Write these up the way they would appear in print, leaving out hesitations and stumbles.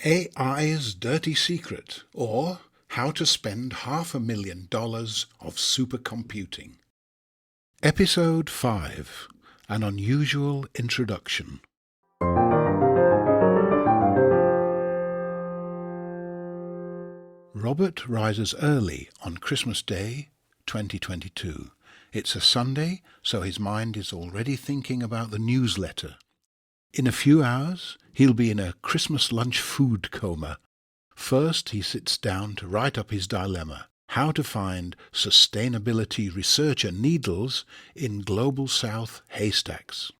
AI's Dirty Secret, or How to Spend $500,000 of Supercomputing. Episode 5. An Unusual Introduction. Robert rises early on Christmas Day, 2022. It's a Sunday, so his mind is already thinking about the newsletter. In a few hours, he'll be in a Christmas lunch food coma. First, he sits down to write up his dilemma: how to find sustainability researcher needles in Global South haystacks.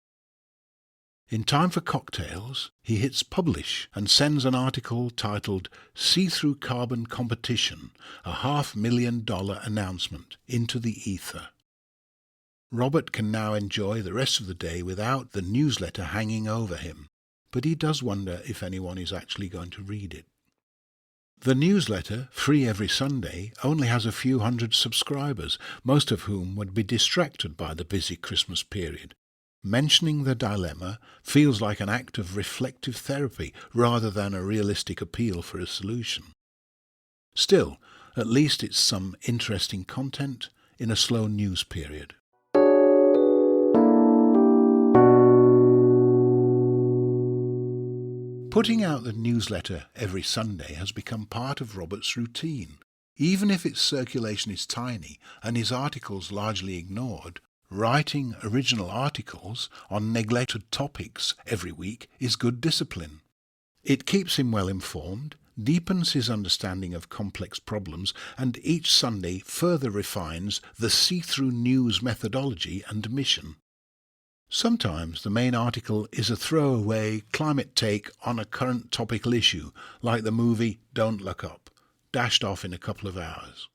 In time for cocktails, he hits publish and sends an article titled See-Through Carbon Competition, a $500,000 announcement, into the ether. Robert can now enjoy the rest of the day without the newsletter hanging over him, but he does wonder if anyone is actually going to read it. The newsletter, free every Sunday, only has a few hundred subscribers, most of whom would be distracted by the busy Christmas period. Mentioning the dilemma feels like an act of reflective therapy rather than a realistic appeal for a solution. Still, at least it's some interesting content in a slow news period. Putting out the newsletter every Sunday has become part of Robert's routine. Even if its circulation is tiny and his articles largely ignored, writing original articles on neglected topics every week is good discipline. It keeps him well informed, deepens his understanding of complex problems, and each Sunday further refines the see-through news methodology and mission. Sometimes the main article is a throwaway climate take on a current topical issue, like the movie Don't Look Up, dashed off in a couple of hours.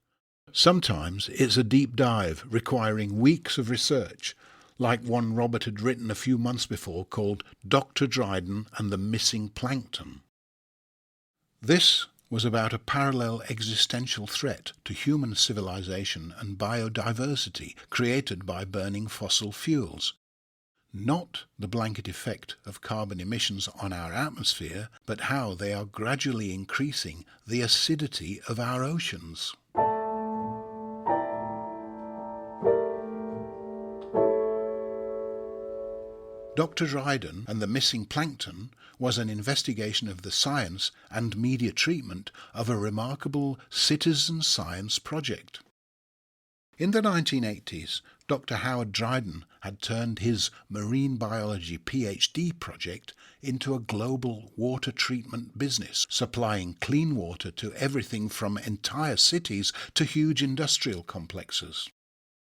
Sometimes it's a deep dive requiring weeks of research, like one Robert had written a few months before called Dr. Dryden and the Missing Plankton. This was about a parallel existential threat to human civilization and biodiversity created by burning fossil fuels. Not the blanket effect of carbon emissions on our atmosphere, but how they are gradually increasing the acidity of our oceans. Dr. Dryden and the Missing Plankton was an investigation of the science and media treatment of a remarkable citizen science project. In the 1980s, Dr. Howard Dryden had turned his marine biology PhD project into a global water treatment business, supplying clean water to everything from entire cities to huge industrial complexes.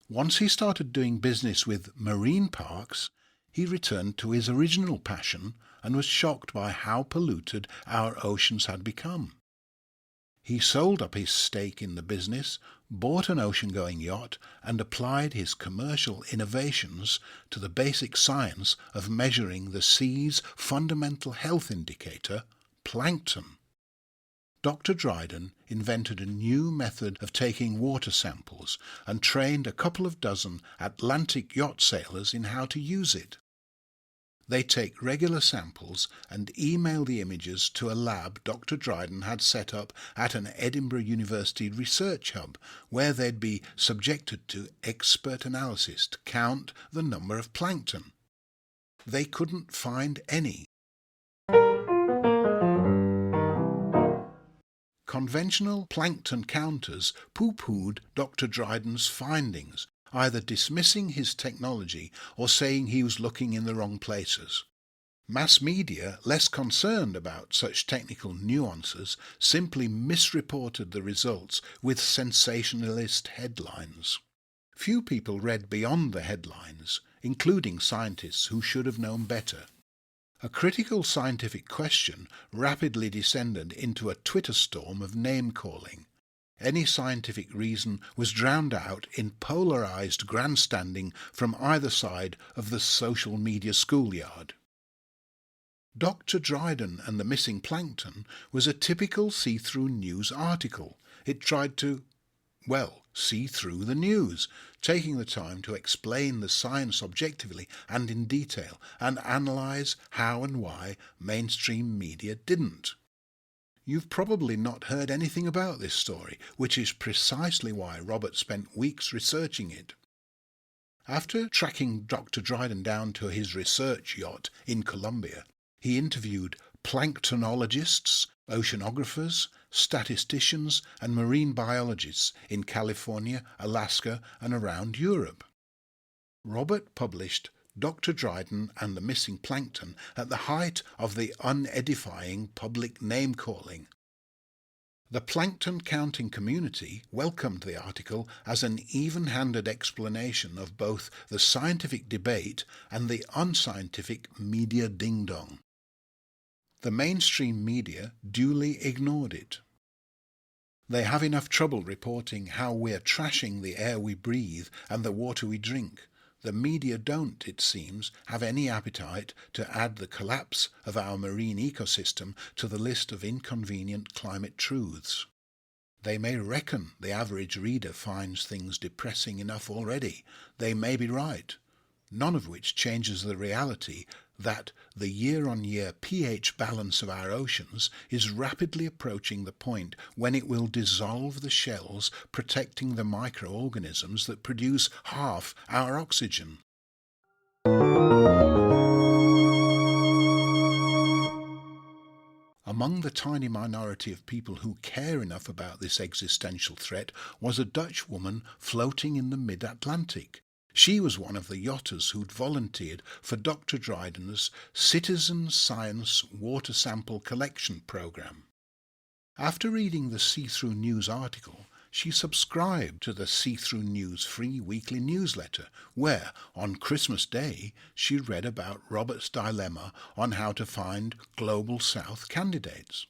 Once he started doing business with marine parks, he returned to his original passion and was shocked by how polluted our oceans had become. He sold up his stake in the business, bought an ocean-going yacht, and applied his commercial innovations to the basic science of measuring the sea's fundamental health indicator, plankton. Dr. Dryden invented a new method of taking water samples and trained a couple of dozen Atlantic yacht sailors in how to use it. They take regular samples and email the images to a lab Dr. Dryden had set up at an Edinburgh University research hub, where they'd be subjected to expert analysis to count the number of plankton. They couldn't find any. Conventional plankton counters pooh-poohed Dr. Dryden's findings, either dismissing his technology or saying he was looking in the wrong places. Mass media, less concerned about such technical nuances, simply misreported the results with sensationalist headlines. Few people read beyond the headlines, including scientists who should have known better. A critical scientific question rapidly descended into a Twitter storm of name-calling. Any scientific reason was drowned out in polarized grandstanding from either side of the social media schoolyard. Dr. Dryden and the Missing Plankton was a typical see-through news article. It tried to, see through the news, taking the time to explain the science objectively and in detail, and analyse how and why mainstream media didn't. You've probably not heard anything about this story, which is precisely why Robert spent weeks researching it. After tracking Dr. Dryden down to his research yacht in Colombia, he interviewed planktonologists, oceanographers, statisticians and marine biologists in California, Alaska and around Europe. Robert published Dr. Dryden and the Missing Plankton at the height of the unedifying public name-calling. The plankton counting community welcomed the article as an even-handed explanation of both the scientific debate and the unscientific media ding-dong. The mainstream media duly ignored it. They have enough trouble reporting how we're trashing the air we breathe and the water we drink. The media don't, it seems, have any appetite to add the collapse of our marine ecosystem to the list of inconvenient climate truths. They may reckon the average reader finds things depressing enough already. They may be right, none of which changes the reality that the year-on-year pH balance of our oceans is rapidly approaching the point when it will dissolve the shells protecting the microorganisms that produce half our oxygen. Among the tiny minority of people who care enough about this existential threat was a Dutch woman floating in the mid-Atlantic. She was one of the yachters who'd volunteered for Dr. Dryden's Citizen Science Water Sample Collection Program. After reading the See-Through News article, she subscribed to the See-Through News free weekly newsletter, where, on Christmas Day, she read about Robert's dilemma on how to find Global South candidates.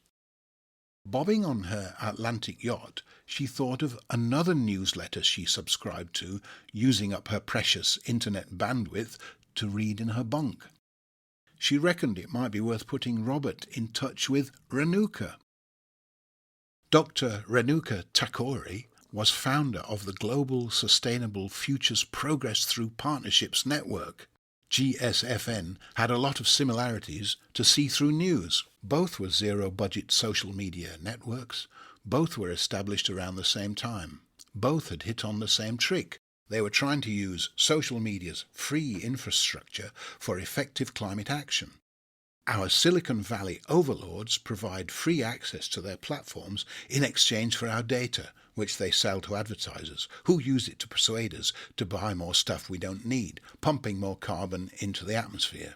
Bobbing on her Atlantic yacht, she thought of another newsletter she subscribed to, using up her precious internet bandwidth to read in her bunk. She reckoned it might be worth putting Robert in touch with Renuka. Dr. Renuka Thakore was founder of the Global Sustainable Futures Progress Through Partnerships Network. GSFN had a lot of similarities to See-Through News. Both were zero-budget social media networks. Both were established around the same time. Both had hit on the same trick. They were trying to use social media's free infrastructure for effective climate action. Our Silicon Valley overlords provide free access to their platforms in exchange for our data, which they sell to advertisers, who use it to persuade us to buy more stuff we don't need, pumping more carbon into the atmosphere.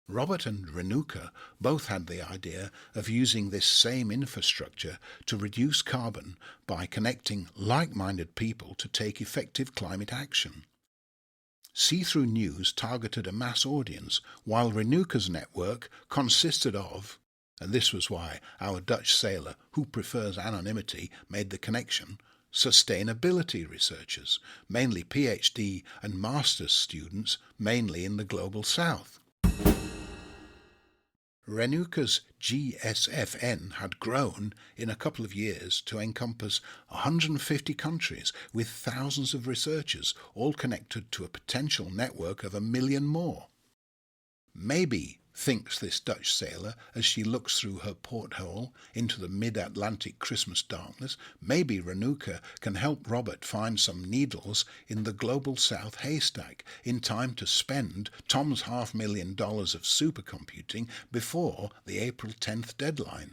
Robert and Renuka both had the idea of using this same infrastructure to reduce carbon by connecting like-minded people to take effective climate action. See-Through News targeted a mass audience, while Renuka's network consisted of, and this was why our Dutch sailor, who prefers anonymity, made the connection, sustainability researchers, mainly PhD and master's students, mainly in the Global South. Renuka's GSFN had grown in a couple of years to encompass 150 countries with thousands of researchers, all connected to a potential network of 1 million more. Maybe, thinks this Dutch sailor as she looks through her porthole into the mid-Atlantic Christmas darkness, maybe Renuka can help Robert find some needles in the Global South haystack in time to spend Tom's $500,000 of supercomputing before the April 10th deadline.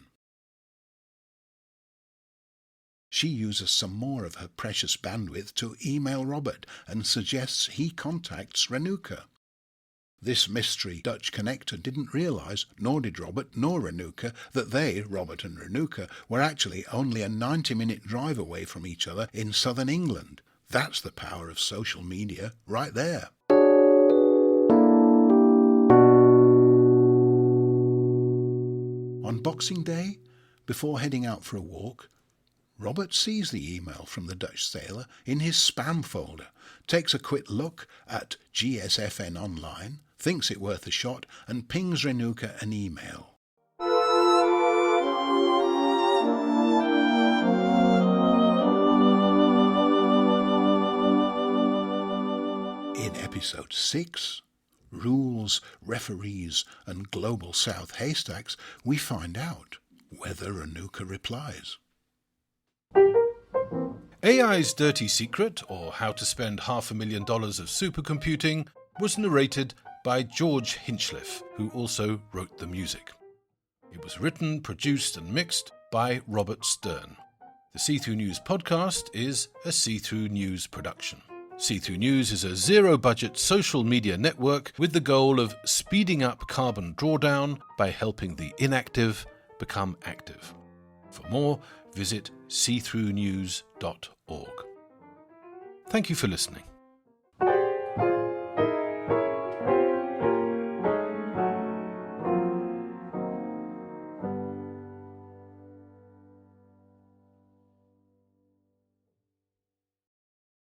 She uses some more of her precious bandwidth to email Robert and suggests he contacts Renuka. This mystery Dutch connector didn't realise, nor did Robert nor Renuka, that they, Robert and Renuka, were actually only a 90-minute drive away from each other in southern England. That's the power of social media, right there. On Boxing Day, before heading out for a walk, Robert sees the email from the Dutch sailor in his spam folder, takes a quick look at GSFN online, thinks it worth a shot, and pings Renuka an email. In episode 6, Rules, Referees and Global South Haystacks, we find out whether Anuka replies. AI's Dirty Secret, or How to Spend $500,000 of Supercomputing, was narrated by George Hinchliffe, who also wrote the music. It was written, produced and mixed by Robert Stern. The See-Through News podcast is a See-Through News production. See-Through News is a zero-budget social media network with the goal of speeding up carbon drawdown by helping the inactive become active. For more, visit seethroughnews.org. Thank you for listening.